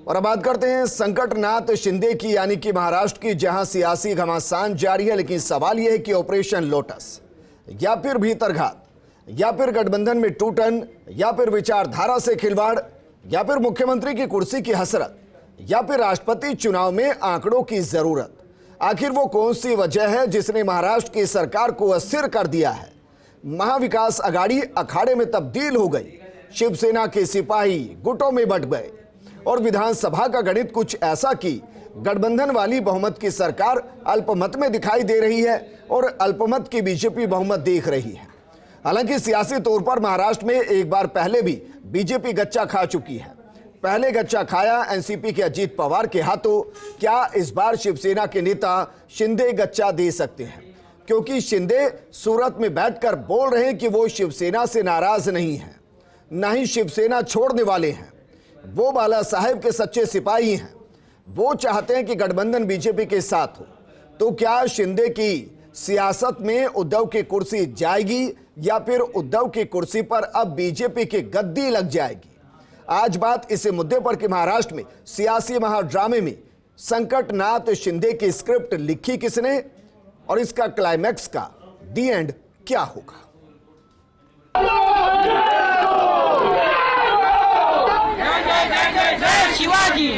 और अब बात करते हैं संकटनाथ शिंदे की, यानी कि महाराष्ट्र की, जहां सियासी घमासान जारी है। लेकिन सवाल यह है कि ऑपरेशन लोटस या फिर भीतरघात या फिर गठबंधन में टूटन या फिर विचारधारा से खिलवाड़ या फिर मुख्यमंत्री की कुर्सी की हसरत या फिर राष्ट्रपति चुनाव में आंकड़ों की जरूरत, आखिर वो कौन सी वजह है जिसने महाराष्ट्र की सरकार को अस्थिर कर दिया है? महाविकास आघाड़ी अखाड़े में तब्दील हो गई, शिवसेना के सिपाही गुटों में बंट गए और विधानसभा का गणित कुछ ऐसा कि गठबंधन वाली बहुमत की सरकार अल्पमत में दिखाई दे रही है और अल्पमत की बीजेपी बहुमत देख रही है। हालांकि सियासी तौर पर महाराष्ट्र में एक बार पहले भी बीजेपी गच्चा खा चुकी है। पहले गच्चा खाया एनसीपी के अजीत पवार के हाथों। क्या इस बार शिवसेना के नेता शिंदे गच्चा दे सकते हैं? क्योंकि शिंदे सूरत में बैठकर बोल रहे हैं कि वो शिवसेना से नाराज नहीं है, ना ही शिवसेना छोड़ने वाले हैं। वो बाला साहेब के सच्चे सिपाही हैं। वो चाहते हैं कि गठबंधन बीजेपी के साथ हो। तो क्या शिंदे की सियासत में उद्धव की कुर्सी जाएगी या फिर उद्धव की कुर्सी पर अब बीजेपी की गद्दी लग जाएगी? आज बात इस मुद्दे पर कि महाराष्ट्र में सियासी महाड्रामे में संकटनाथ शिंदे की स्क्रिप्ट लिखी किसने और इसका क्लाइमैक्स का दी एंड क्या होगा? शिवाजी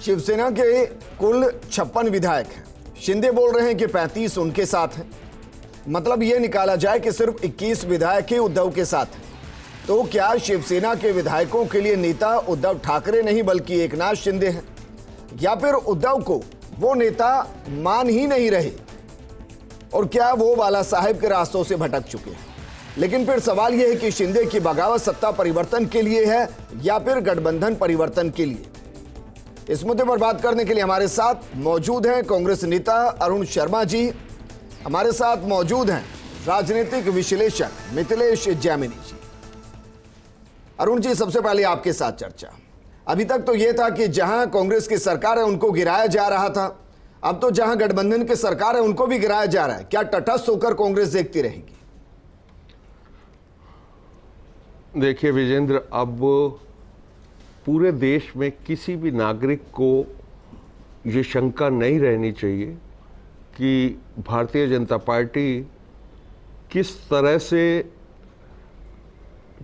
शिवसेना के कुल 56 विधायक हैं। शिंदे बोल रहे हैं कि 35 उनके साथ हैं। मतलब यह निकाला जाए कि सिर्फ 21 विधायक ही उद्धव के साथ हैं। तो क्या शिवसेना के विधायकों के लिए नेता उद्धव ठाकरे नहीं बल्कि एकनाथ शिंदे हैं? या फिर उद्धव को वो नेता मान ही नहीं रहे और क्या वो बाला साहेब के रास्तों से भटक चुके हैं? लेकिन फिर सवाल यह है कि शिंदे की बगावत सत्ता परिवर्तन के लिए है या फिर गठबंधन परिवर्तन के लिए? इस मुद्दे पर बात करने के लिए हमारे साथ मौजूद हैं कांग्रेस नेता अरुण शर्मा जी, हमारे साथ मौजूद हैं राजनीतिक विश्लेषक मिथिलेश जैमिनी जी। अरुण जी, सबसे पहले आपके साथ चर्चा। अभी तक तो यह था कि जहां कांग्रेस की सरकार है उनको गिराया जा रहा था, अब तो जहां गठबंधन की सरकार है उनको भी गिराया जा रहा है। क्या तटस्थ होकर कांग्रेस देखती रहेगी? देखिए विजेंद्र, अब पूरे देश में किसी भी नागरिक को ये शंका नहीं रहनी चाहिए कि भारतीय जनता पार्टी किस तरह से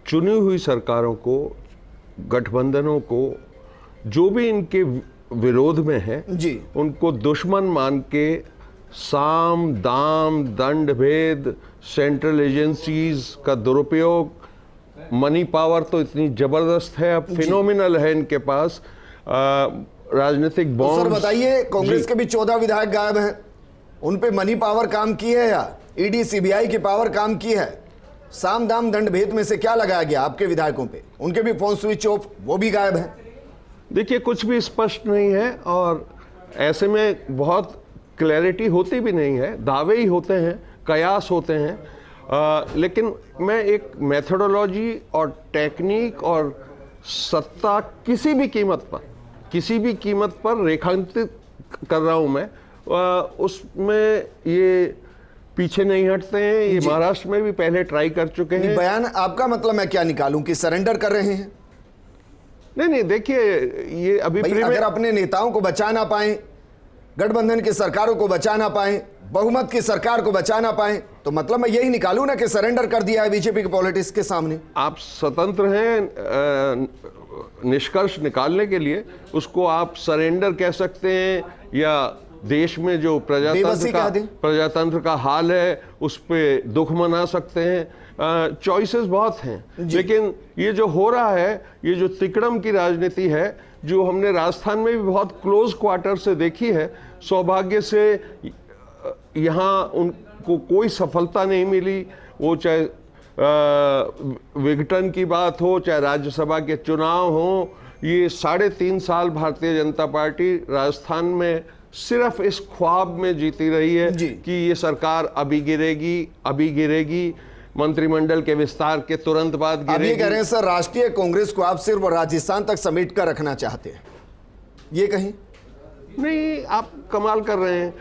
चुनी हुई सरकारों को, गठबंधनों को, जो भी इनके विरोध में है जी, उनको दुश्मन मान के साम दाम दंड भेद, सेंट्रल एजेंसीज का दुरुपयोग, मनी पावर तो इतनी जबरदस्त है, अब फिनोमिनल है इनके पास, राजनीतिक बॉन्ड। सर बताइए, कांग्रेस के भी 14 विधायक गायब हैं, उन पे मनी पावर काम की है या ईडी सीबीआई की पावर काम की है? साम दाम दंड भेद में से क्या लगाया गया आपके विधायकों पे? उनके भी फोन स्विच ऑफ, वो भी गायब हैं। देखिए कुछ भी स्पष्ट नहीं है और ऐसे में बहुत क्लैरिटी होती भी नहीं है, दावे ही होते हैं, कयास होते हैं। लेकिन मैं एक मेथोडोलॉजी और टेक्निक और सत्ता किसी भी कीमत पर रेखांकित कर रहा हूं मैं, उसमें ये पीछे नहीं हटते हैं। ये महाराष्ट्र में भी पहले ट्राई कर चुके हैं। बयान आपका मतलब मैं क्या निकालूं कि सरेंडर कर रहे हैं? नहीं, देखिए ये अभी अगर अपने नेताओं को बचा ना पाए, गठबंधन की सरकारों को बचा ना पाए, बहुमत की सरकार को बचा ना पाए, तो मतलब मैं यही निकालूं ना कि सरेंडर कर दिया है बीजेपी के पॉलिटिक्स के सामने। आप स्वतंत्र हैं निष्कर्ष निकालने के लिए, उसको आप सरेंडर कह सकते हैं या देश में जो प्रजातंत्र का हाल है उस पे दुख मना सकते हैं। चॉइसेस बहुत हैं, लेकिन ये जो हो रहा है, ये जो तिकड़म की राजनीति है जो हमने राजस्थान में भी बहुत क्लोज क्वार्टर से देखी है, सौभाग्य से यहाँ उनको कोई सफलता नहीं मिली। वो चाहे विघटन की बात हो, चाहे राज्यसभा के चुनाव हो, ये 3.5 साल भारतीय जनता पार्टी राजस्थान में सिर्फ इस ख्वाब में जीती रही है कि ये सरकार अभी गिरेगी। मंत्रिमंडल के विस्तार के तुरंत बाद आप ये गिरेगी। कह रहे हैं सर, राष्ट्रीय कांग्रेस को आप सिर्फ राजस्थान तक समेट कर रखना चाहते हैं, ये कहीं? नहीं, आप कमाल कर रहे हैं।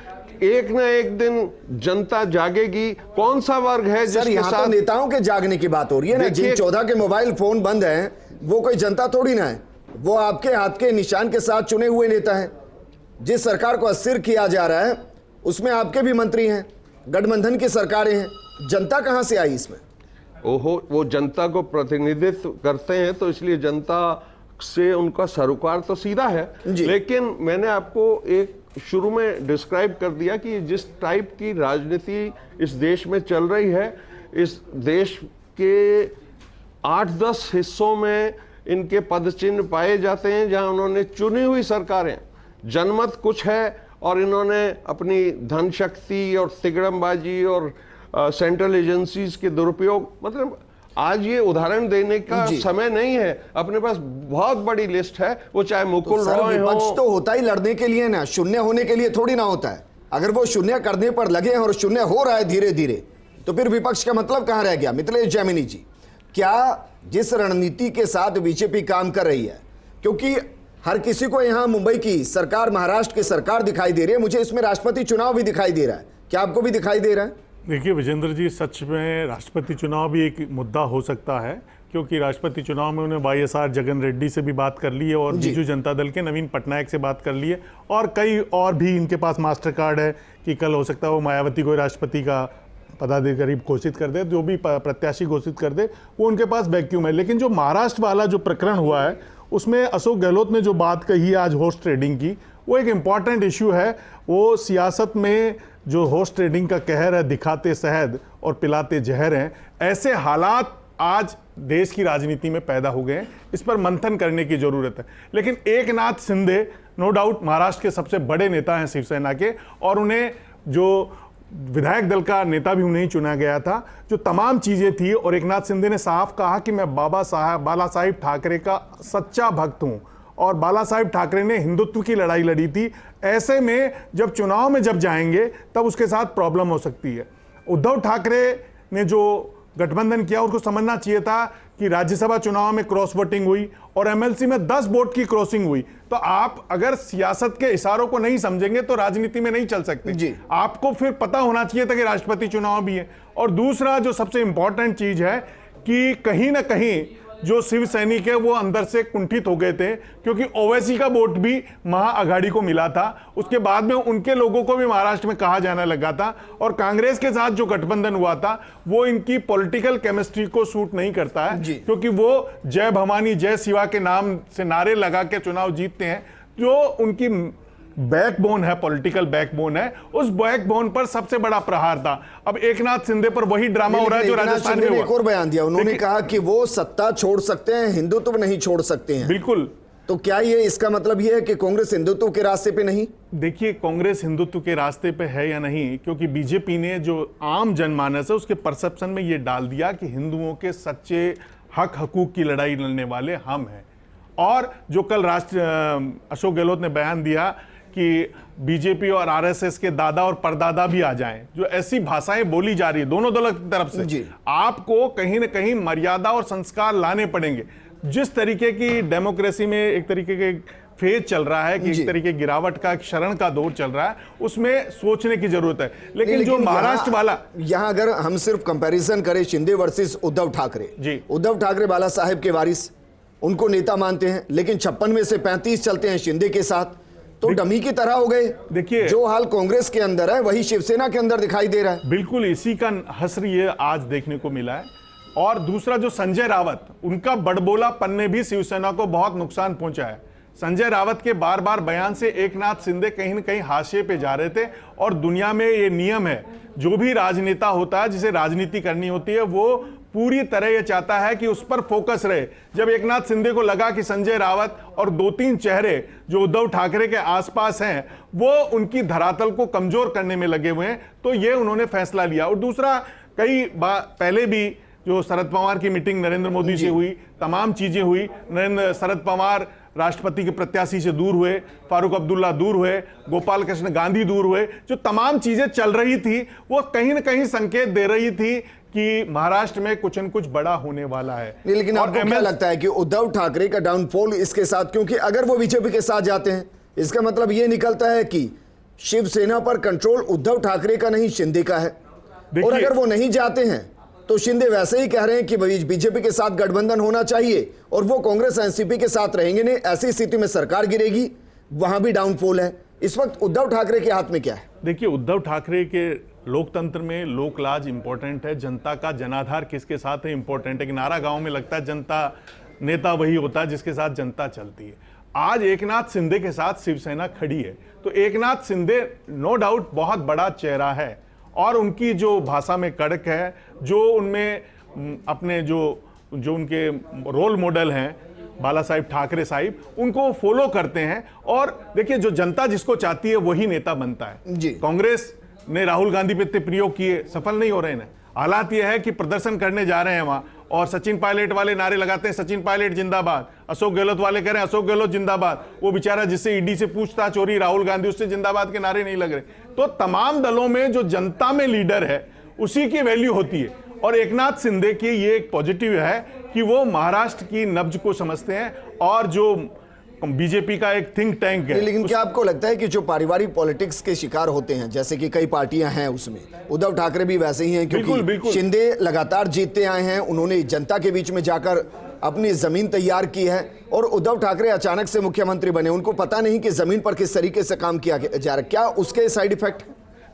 एक ना एक दिन जनता जागेगी। कौन सा वर्ग है सर, जिसके यहाँ तो साथ नेताओं के जागने की बात हो रही है ना। जिन 14 के मोबाइल फोन बंद हैं वो कोई जनता थोड़ी ना है, वो आपके हाथ के निशान के साथ चुने हुए नेता हैं। जिस सरकार को अस्थिर किया जा रहा है उसमें आपके भी मंत्री हैं, गठबंधन की सरकारें हैं, जनता कहां से आई इसमें? ओहो, वो जनता को प्रतिनिधित्व करते हैं तो इसलिए जनता से उनका सरोकार तो सीधा है। लेकिन मैंने आपको एक शुरू में डिस्क्राइब कर दिया कि जिस टाइप की राजनीति इस देश में चल रही है, इस देश के 8-10 हिस्सों में इनके पदचिन्ह पाए जाते हैं जहां उन्होंने चुनी हुई सरकारें, जनमत कुछ है और इन्होंने अपनी धन शक्ति और तिगड़मबाजी और सेंट्रल एजेंसीज के दुरुपयोग, मतलब आज ये उदाहरण देने का समय नहीं है। अपने पास बहुत बड़ी लिस्ट है, वो चाहे मुकुल रॉय हो। विपक्ष तो होता ही लड़ने के लिए ना, शून्य होने के लिए थोड़ी ना होता है। अगर वो शून्य करने पर लगे हैं और शून्य हो रहा है धीरे धीरे, तो फिर विपक्ष का मतलब कहां रह गया? मिथिलेश जैमिनी जी, क्या जिस रणनीति के साथ बीजेपी काम कर रही है, क्योंकि हर किसी को यहां मुंबई की सरकार, महाराष्ट्र की सरकार दिखाई दे रही है, मुझे इसमें राष्ट्रपति चुनाव भी दिखाई दे रहा है, क्या आपको भी दिखाई दे रहा है? देखिए विजेंद्र जी, सच में राष्ट्रपति चुनाव भी एक मुद्दा हो सकता है, क्योंकि राष्ट्रपति चुनाव में उन्होंने YSR जगन रेड्डी से भी बात कर ली है और बीजू जनता दल के नवीन पटनायक से बात कर ली है, और कई और भी इनके पास मास्टर कार्ड है कि कल हो सकता है वो मायावती को राष्ट्रपति का पदाधिकारी घोषित कर दे, जो भी प्रत्याशी घोषित कर दे, वो उनके पास वैक्यूम है। लेकिन जो महाराष्ट्र वाला जो प्रकरण हुआ है उसमें अशोक गहलोत ने जो बात कही आज हॉर्स ट्रेडिंग की, वो एक इम्पॉर्टेंट इशू है। वो सियासत में जो हॉर्स ट्रेडिंग का कहर है, दिखाते शहद और पिलाते जहर हैं, ऐसे हालात आज देश की राजनीति में पैदा हो गए हैं। इस पर मंथन करने की जरूरत है। लेकिन एकनाथ शिंदे नो डाउट महाराष्ट्र के सबसे बड़े नेता हैं शिवसेना के, और उन्हें जो विधायक दल का नेता भी उन्हें चुना गया था, जो तमाम चीजें थी। और एकनाथ शिंदे ने साफ कहा कि मैं बाला साहिब ठाकरे का सच्चा भक्त हूं, और बाला साहिब ठाकरे ने हिंदुत्व की लड़ाई लड़ी थी। ऐसे में जब चुनाव में जब जाएंगे तब उसके साथ प्रॉब्लम हो सकती है। उद्धव ठाकरे ने जो गठबंधन किया, उसको समझना चाहिए था कि राज्यसभा चुनाव में क्रॉस वोटिंग हुई और MLC में 10 वोट की क्रॉसिंग हुई। तो आप अगर सियासत के इशारों को नहीं समझेंगे तो राजनीति में नहीं चल सकते। आपको फिर पता होना चाहिए था कि राष्ट्रपति चुनाव भी है। और दूसरा जो सबसे इंपॉर्टेंट चीज है कि कहीं ना कहीं जो शिव सैनिक है वो अंदर से कुंठित हो गए थे, क्योंकि ओवैसी का वोट भी महाअघाड़ी को मिला था। उसके बाद में उनके लोगों को भी महाराष्ट्र में कहा जाने लगा था, और कांग्रेस के साथ जो गठबंधन हुआ था वो इनकी पॉलिटिकल केमिस्ट्री को सूट नहीं करता है, क्योंकि वो जय भवानी जय शिवा के नाम से नारे लगा के चुनाव जीतते हैं। जो उनकी बैकबोन है, पॉलिटिकल बैकबोन है, उस बैकबोन पर सबसे बड़ा प्रहार था। अब एकनाथ शिंदे पर वही ड्रामा हो रहा है जो राजस्थान में हुआ। एक और बयान दिया उन्होंने, कहा कि वो सत्ता छोड़ सकते हैं, हिंदुत्व नहीं छोड़ सकते हैं। बिल्कुल। तो क्या ये इसका मतलब ये है कि कांग्रेस हिंदुत्व के रास्ते पे नहीं? देखिए, कांग्रेस हिंदुत्व के रास्ते पे है या नहीं, क्योंकि बीजेपी ने जो आम जनमानस है उसके परसेप्शन में ये डाल दिया कि हिंदुओं के सच्चे हक हकूक की लड़ाई लड़ने वाले हम हैं। और जो कल अशोक गहलोत ने बयान दिया कि बीजेपी और आरएसएस के दादा और परदादा भी आ जाएं, जो ऐसी भाषाएं बोली जा रही है दोनों दलों की तरफ से, आपको कहीं ना कहीं मर्यादा और संस्कार लाने पड़ेंगे। जिस तरीके की डेमोक्रेसी में एक तरीके के फेज चल रहा है कि एक तरीके गिरावट का, शरण का दौर चल रहा है, उसमें सोचने की जरूरत है। लेकिन जो महाराष्ट्र वाला, यहां अगर हम सिर्फ कंपैरिजन करें शिंदे वर्सेस उद्धव ठाकरे, उद्धव ठाकरे बाला साहेब के वारिस, उनको नेता मानते हैं, लेकिन 56 में से 35 चलते हैं शिंदे के साथ, तो डमी की तरह हो गए। देखिए, जो हाल कांग्रेस के अंदर है वही शिवसेना के अंदर दिखाई दे रहा है। बिल्कुल इसी का हश्र ये आज देखने को मिला है। और दूसरा जो संजय रावत, उनका बड़बोलापन ने भी शिवसेना को बहुत नुकसान पहुंचा है। संजय रावत के बार बार बयान से एकनाथ शिंदे कहीं न कहीं हाशिए पे जा रहे थे। और दुनिया में ये नियम है, जो भी राजनेता होता है, जिसे राजनीति करनी होती है, वो पूरी तरह ये चाहता है कि उस पर फोकस रहे। जब एकनाथ शिंदे को लगा कि संजय रावत और 2-3 चेहरे जो उद्धव ठाकरे के आसपास हैं वो उनकी धरातल को कमजोर करने में लगे हुए हैं, तो ये उन्होंने फैसला लिया। और दूसरा, कई पहले भी जो शरद पवार की मीटिंग नरेंद्र मोदी से हुई, तमाम चीजें हुई, शरद पवार राष्ट्रपति के प्रत्याशी से दूर हुए, फारूक अब्दुल्ला दूर हुए, गोपाल कृष्ण गांधी दूर हुए, जो तमाम चीजें चल रही थी वो कहीं ना कहीं संकेत दे रही थी कि महाराष्ट्र में कुछ न कुछ बड़ा होने वाला है। लेकिन आपको क्या लगता है कि उद्धव ठाकरे का डाउनफॉल इसके साथ, क्योंकि अगर वो बीजेपी के साथ जाते हैं इसका मतलब ये निकलता है कि शिवसेना पर कंट्रोल उद्धव ठाकरे का नहीं शिंदे का है, और अगर वो नहीं जाते हैं तो शिंदे वैसे ही कह रहे हैं कि बीजेपी के साथ गठबंधन होना चाहिए और वो कांग्रेस एनसीपी के साथ रहेंगे नहीं, ऐसी स्थिति में सरकार गिरेगी, वहां भी डाउनफॉल है। इस वक्त उद्धव ठाकरे के हाथ में क्या है? देखिए, उद्धव ठाकरे के लोकतंत्र में लोकलाज इंपॉर्टेंट है, जनता का जनाधार किसके साथ है इंपॉर्टेंट है। कि नारा गांव में लगता है जनता नेता वही होता है जिसके साथ जनता चलती है। आज एकनाथ शिंदे के साथ शिवसेना खड़ी है, तो एकनाथ शिंदे नो डाउट बहुत बड़ा चेहरा है और उनकी जो भाषा में कड़क है, जो उनमें अपने जो उनके रोल मॉडल हैं बाला साहिब ठाकरे साहिब, उनको फॉलो करते हैं। और देखिए, जो जनता जिसको चाहती है वही नेता बनता है। कांग्रेस ने राहुल गांधी पे इतने प्रयोग किए, सफल नहीं हो रहे हैं। हालात यह है कि प्रदर्शन करने जा रहे हैं वहां और सचिन पायलट वाले नारे लगाते हैं, सचिन पायलट जिंदाबाद, अशोक गहलोत वाले कह रहे हैं अशोक गहलोत जिंदाबाद, वो बेचारा जिससे ईडी से पूछताछ हो रही राहुल गांधी, उससे जिंदाबाद के नारे नहीं लग रहे। तो तमाम दलों में जो जनता में लीडर है उसी की वैल्यू होती है। और एकनाथ शिंदे की ये एक पॉजिटिव है कि वो महाराष्ट्र की नब्ज को समझते हैं और जो बीजेपी का एक थिंक टैंक है। लेकिन क्या आपको लगता है कि जो पारिवारिक पॉलिटिक्स के शिकार होते हैं, जैसे कि कई पार्टियां हैं उसमें, उद्धव ठाकरे भी वैसे ही हैं, क्योंकि शिंदे लगातार जीतते आए हैं, उन्होंने जनता के बीच में जाकर अपनी जमीन तैयार की है, और उद्धव ठाकरे अचानक से मुख्यमंत्री बने, उनको पता नहीं कि जमीन पर किस तरीके से काम किया जा रहा है। क्या उसके साइड इफेक्ट?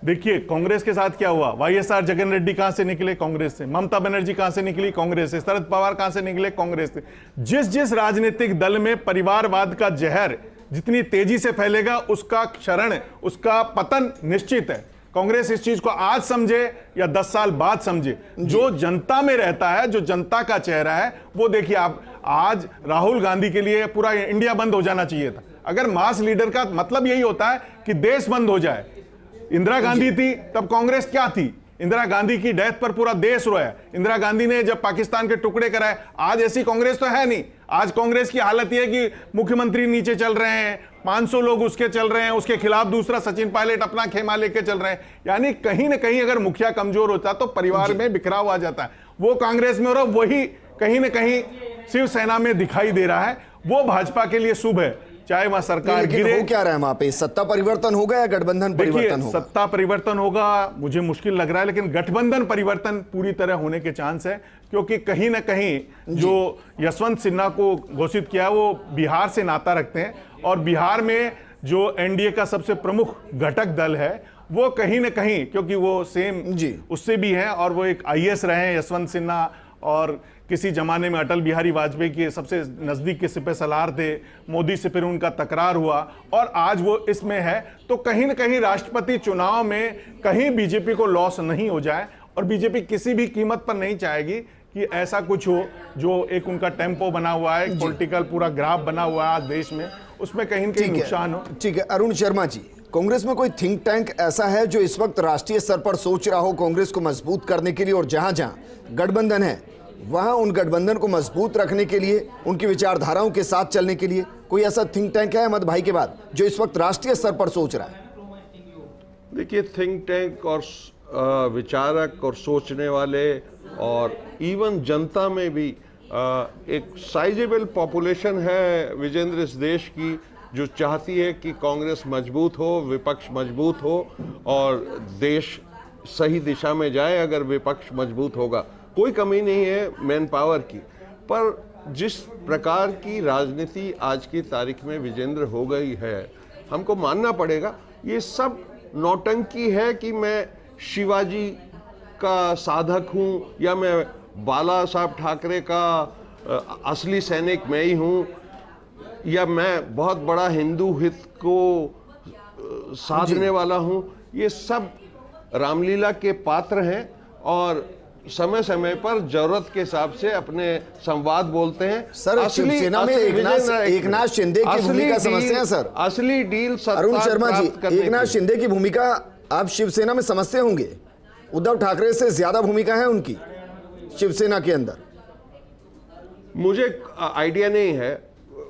देखिए, कांग्रेस के साथ क्या हुआ, वाईएसआर जगन रेड्डी कहां से निकले, कांग्रेस से। ममता बनर्जी कहां से निकली, कांग्रेस से। शरद पवार कहां से निकले, कांग्रेस से। जिस जिस राजनीतिक दल में परिवारवाद का जहर जितनी तेजी से फैलेगा, उसका क्षरण, उसका पतन निश्चित है। कांग्रेस इस चीज को आज समझे या 10 साल बाद समझे, जो जनता में रहता है, जो जनता का चेहरा है, वो देखिए आप, आज राहुल गांधी के लिए पूरा इंडिया बंद हो जाना चाहिए था। अगर मास लीडर का मतलब यही होता है कि देश बंद हो जाए। इंदिरा गांधी थी तब कांग्रेस क्या थी? इंदिरा गांधी की डेथ पर पूरा देश रोया। इंदिरा गांधी ने जब पाकिस्तान के टुकड़े कराए, आज ऐसी कांग्रेस तो है नहीं। आज कांग्रेस की हालत यह है कि मुख्यमंत्री नीचे चल रहे हैं, 500 लोग उसके चल रहे हैं, उसके खिलाफ दूसरा सचिन पायलट अपना खेमा लेके चल रहे हैं। यानी कहीं ना कहीं अगर मुखिया कमजोर होता तो परिवार में बिखराव आ जाता है। वो कांग्रेस में हो रहा, वही कहीं ना कहीं शिवसेना में दिखाई दे रहा है। वो भाजपा के लिए शुभ है, चाहे वहां सरकार गिरे। हो क्या रहा है वहां पे? सत्ता परिवर्तन होगा या गठबंधन परिवर्तन होगा? सत्ता परिवर्तन होगा मुझे मुश्किल लग रहा है, लेकिन गठबंधन परिवर्तन पूरी तरह होने के चांस है, क्योंकि कहीं ना कहीं जो यशवंत सिन्हा को घोषित किया है वो बिहार से नाता रखते हैं, और बिहार में जो एनडीए का सबसे प्रमुख घटक दल है वो कहीं ना कहीं, क्योंकि वो सेम उससे भी है और वो एक आईएएस रहे हैं यशवंत सिन्हा, और किसी जमाने में अटल बिहारी वाजपेयी के सबसे नजदीक के सिपह सलार थे। मोदी से फिर उनका तकरार हुआ और आज वो इसमें है। तो कहीं ना कहीं राष्ट्रपति चुनाव में कहीं बीजेपी को लॉस नहीं हो जाए, और बीजेपी किसी भी कीमत पर नहीं चाहेगी कि ऐसा कुछ हो जो एक उनका टेम्पो बना हुआ है, पॉलिटिकल पूरा ग्राफ बना हुआ है आज देश में, उसमें कहीं ना कहीं नुकसान हो। ठीक है अरुण शर्मा जी, कांग्रेस में कोई थिंक टैंक ऐसा है जो इस वक्त राष्ट्रीय स्तर पर सोच रहा हो कांग्रेस को मजबूत करने के लिए, और जहां जहां गठबंधन है वहां उन गठबंधन को मजबूत रखने के लिए, उनकी विचारधाराओं के साथ चलने के लिए कोई ऐसा थिंक टैंक है अहमद भाई के बाद जो इस वक्त राष्ट्रीय स्तर पर सोच रहा है? देखिए, थिंक टैंक और विचारक और सोचने वाले और इवन जनता में भी एक साइजेबल पॉपुलेशन है विजेंद्र इस देश की, जो चाहती है कि कांग्रेस मजबूत हो, विपक्ष मजबूत हो और देश सही दिशा में जाए अगर विपक्ष मजबूत होगा। कोई कमी नहीं है मैन पावर की, पर जिस प्रकार की राजनीति आज की तारीख में विजेंद्र हो गई है, हमको मानना पड़ेगा ये सब नौटंकी है कि मैं शिवाजी का साधक हूँ या मैं बाला साहब ठाकरे का असली सैनिक मैं ही हूँ, या मैं बहुत बड़ा हिंदू हित को साधने वाला हूँ। ये सब रामलीला के पात्र हैं और समय समय पर जरूरत के हिसाब से अपने संवाद बोलते हैं। सर, शिवसेना में एकनाथ शिंदे की भूमिका समझते हैं सर? असली डील अरुण शर्मा जी, एकनाथ शिंदे की भूमिका आप शिवसेना में समझते होंगे, उद्धव ठाकरे से ज्यादा भूमिका है उनकी शिवसेना के अंदर? मुझे आइडिया नहीं है,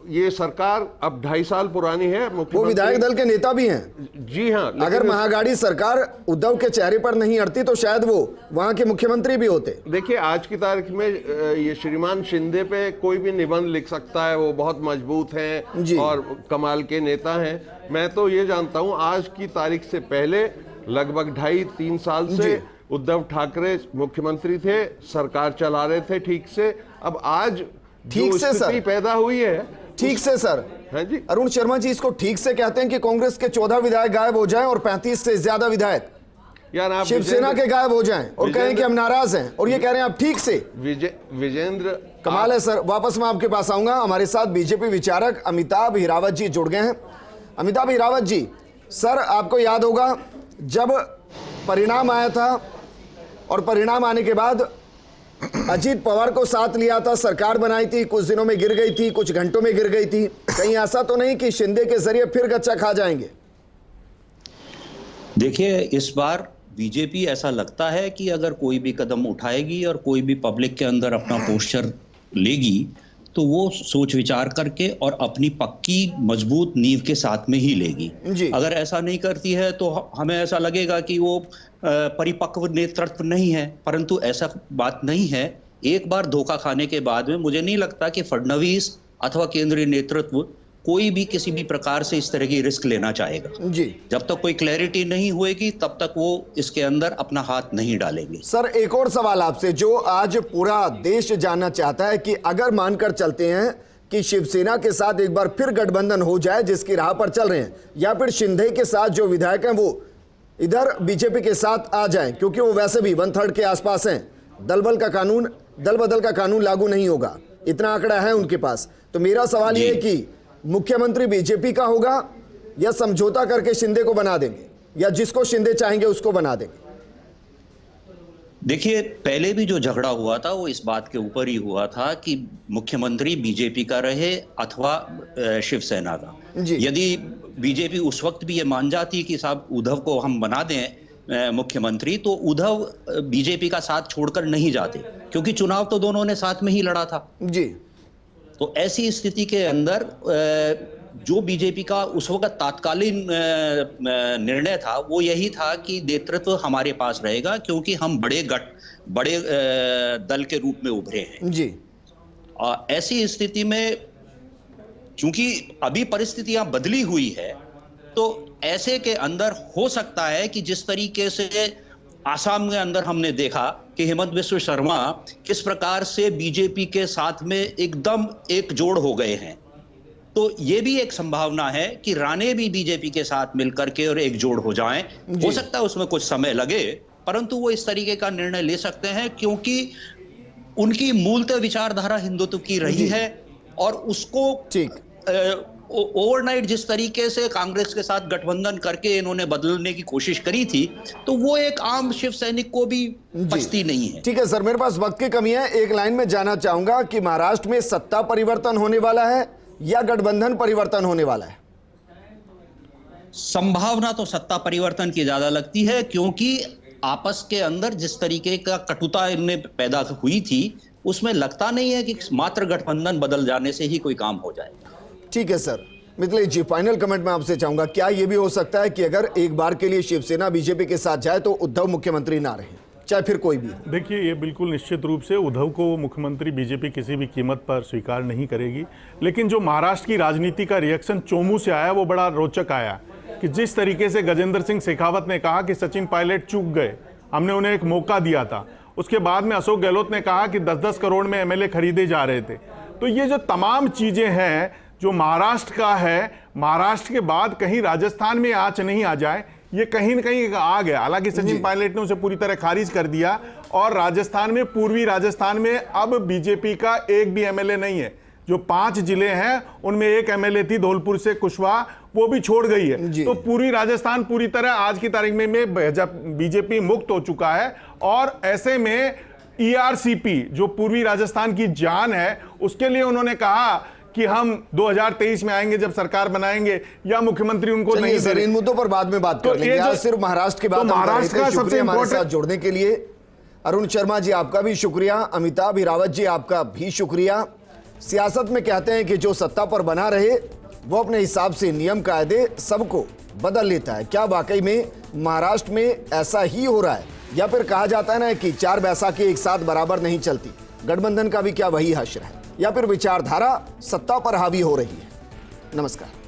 ये सरकार अब 2.5 साल पुरानी है। वो विधायक दल के नेता भी हैं। जी हाँ, अगर महागाड़ी सरकार उद्धव के चेहरे पर नहीं अड़ती तो शायद वो वहां के मुख्यमंत्री भी होते। देखिए, आज की तारीख में ये श्रीमान शिंदे पे कोई भी निबंध लिख सकता है, वो बहुत मजबूत हैं और कमाल के नेता हैं। मैं तो ये जानता हूं, आज की तारीख से पहले लगभग 2.5-3 साल से उद्धव ठाकरे मुख्यमंत्री थे, सरकार चला रहे थे ठीक से। अब आज ठीक से स्थिति पैदा हुई है, ठीक से सर। हाँ जी, अरुण शर्मा जी, इसको ठीक से कहते हैं कि कांग्रेस के 14 विधायक गायब हो जाएं और 35 से ज्यादा विधायक यार आप शिवसेना के गायब हो जाएं और कहें कि हम नाराज हैं, और ये कह रहे हैं आप ठीक से। विजेंद्र, कमाल है सर। वापस मैं आपके पास आऊंगा। हमारे साथ बीजेपी विचारक अमिताभ हिरावत जी जुड़ गए हैं। अमिताभ हिरावत जी, सर आपको याद होगा जब परिणाम आया था और परिणाम आने के बाद अजीत पवार को साथ लिया था, सरकार बनाई थी, कुछ दिनों में गिर गई थी, कुछ घंटों में गिर गई थी। कहीं ऐसा तो नहीं कि शिंदे के जरिए फिर गच्चा खा जाएंगे? देखिए, इस बार बीजेपी ऐसा लगता है कि अगर कोई भी कदम उठाएगी और कोई भी पब्लिक के अंदर अपना पोस्चर लेगी तो वो सोच विचार करके और अपनी पक्की मजबूत नींव के साथ में ही लेगी। अगर ऐसा नहीं करती है तो हमें ऐसा लगेगा कि वो परिपक्व नेतृत्व नहीं है, परंतु ऐसा बात नहीं है। एक बार धोखा खाने के बाद में मुझे नहीं लगता कि फडणवीस अथवा केंद्रीय नेतृत्व कोई भी किसी भी प्रकार से इस तरह की रिस्क लेना चाहेगा। जब तक कोई क्लैरिटी नहीं होएगी तब तक वो इसके अंदर अपना हाथ नहीं डालेंगे। सर, एक और सवाल आपसे जो आज पूरा देश जानना चाहता है कि अगर मानकर चलते हैं कि शिवसेना के साथ एक बार फिर गठबंधन हो जाए, जिसकी राह पर चल रहे हैं, या फिर शिंदे के साथ जो विधायक हैं वो इधर बीजेपी के साथ आ जाएं, क्योंकि वो वैसे भी 1/3 के आसपास हैं, दल बदल का कानून लागू नहीं होगा, इतना आंकड़ा है उनके पास। तो मेरा सवाल ये है कि मुख्यमंत्री बीजेपी का होगा या समझौता करके शिंदे को बना देंगे, या जिसको शिंदे चाहेंगे उसको बना देंगे? देखिए, पहले भी जो झगड़ा हुआ था वो इस बात के ऊपर ही हुआ था कि मुख्यमंत्री बीजेपी का रहे अथवा शिवसेना का। यदि बीजेपी उस वक्त भी ये मान जाती कि साहब उद्धव को हम बना दें मुख्यमंत्री, तो उद्धव बीजेपी का साथ छोड़कर नहीं जाते, क्योंकि चुनाव तो दोनों ने साथ में ही लड़ा था जी। तो ऐसी स्थिति के अंदर जो बीजेपी का उस वक्त तात्कालीन निर्णय था वो यही था कि नेतृत्व हमारे पास रहेगा, क्योंकि हम बड़े दल के रूप में उभरे हैं जी। ऐसी स्थिति में चूंकि अभी परिस्थितियां बदली हुई है, तो ऐसे के अंदर हो सकता है कि जिस तरीके से आसाम के अंदर हमने देखा कि हेमंत बिस्व शर्मा किस प्रकार से बीजेपी के साथ में एकदम एकजुट हो गए हैं, तो ये भी एक संभावना है कि राणे भी बीजेपी के साथ मिलकर के और एकजुट हो जाएं। हो सकता है उसमें कुछ समय लगे, परंतु वो इस तरीके का निर्णय ले सकते हैं, क्योंकि उनकी मूलतः विचारधारा हिंदुत्व की रही है और उसको ओवरनाइट जिस तरीके से कांग्रेस के साथ गठबंधन करके इन्होंने बदलने की कोशिश करी थी, तो वो एक आम शिव सैनिक को भी पचती नहीं है। ठीक है सर, मेरे पास वक्त की कमी है, एक लाइन में जानना चाहूंगा कि महाराष्ट्र में सत्ता परिवर्तन होने वाला है या गठबंधन परिवर्तन होने वाला है? संभावना तो सत्ता परिवर्तन की ज्यादा लगती है, क्योंकि आपस के अंदर जिस तरीके का कटुता इनमें पैदा हुई थी उसमें लगता नहीं है कि मात्र गठबंधन बदल जाने से ही कोई काम हो जाए। ठीक है सर। मिथिलेश जी, फाइनल कमेंट में आपसे चाहूंगा, क्या यह भी हो सकता है कि अगर एक बार के लिए शिवसेना बीजेपी के साथ जाए तो उद्धव मुख्यमंत्री ना रहे, चाहे फिर कोई भी? देखिए, ये बिल्कुल निश्चित रूप से उद्धव को मुख्यमंत्री बीजेपी किसी भी कीमत पर स्वीकार नहीं करेगी, लेकिन जो महाराष्ट्र की राजनीति का रिएक्शन चोमू से आया वो बड़ा रोचक आया कि जिस तरीके से गजेंद्र सिंह शेखावत ने कहा कि सचिन पायलट चूक गए, हमने उन्हें एक मौका दिया था। उसके बाद में अशोक गहलोत ने कहा कि 10-10 करोड़ में एमएलए खरीदे जा रहे थे। तो ये जो तमाम चीजें हैं जो महाराष्ट्र का है, महाराष्ट्र के बाद कहीं राजस्थान में आंच नहीं आ जाए, ये कहीं न कहीं आ गया। हालांकि सचिन पायलट ने उसे पूरी तरह खारिज कर दिया और राजस्थान में, पूर्वी राजस्थान में अब बीजेपी का एक भी एमएलए नहीं है। जो 5 जिले हैं उनमें एक एमएलए थी धौलपुर से कुशवाहा, वो भी छोड़ गई है। तो पूरी राजस्थान पूरी तरह आज की तारीख में बीजेपी मुक्त हो चुका है। और ऐसे में ईआरसीपी जो पूर्वी राजस्थान की जान है, उसके लिए उन्होंने कहा कि हम 2023 में आएंगे जब सरकार बनाएंगे, या मुख्यमंत्री उनको नहीं सर, इन मुद्दों पर बाद में बात कर लेंगे। आज सिर्फ महाराष्ट्र की बात, महाराष्ट्र का सबसे हमारे साथ जुड़ने के लिए अरुण शर्मा जी आपका भी शुक्रिया, अमिताभ हिरावत जी आपका भी शुक्रिया। सियासत में कहते हैं कि जो सत्ता पर बना रहे वो अपने हिसाब से नियम कायदे सबको बदल लेता है। क्या वाकई में महाराष्ट्र में ऐसा ही हो रहा है, या फिर कहा जाता है ना कि चार बैसाखी एक साथ बराबर नहीं चलती, गठबंधन का भी क्या वही हश्र है, या फिर विचारधारा सत्ता पर हावी हो रही है? नमस्कार।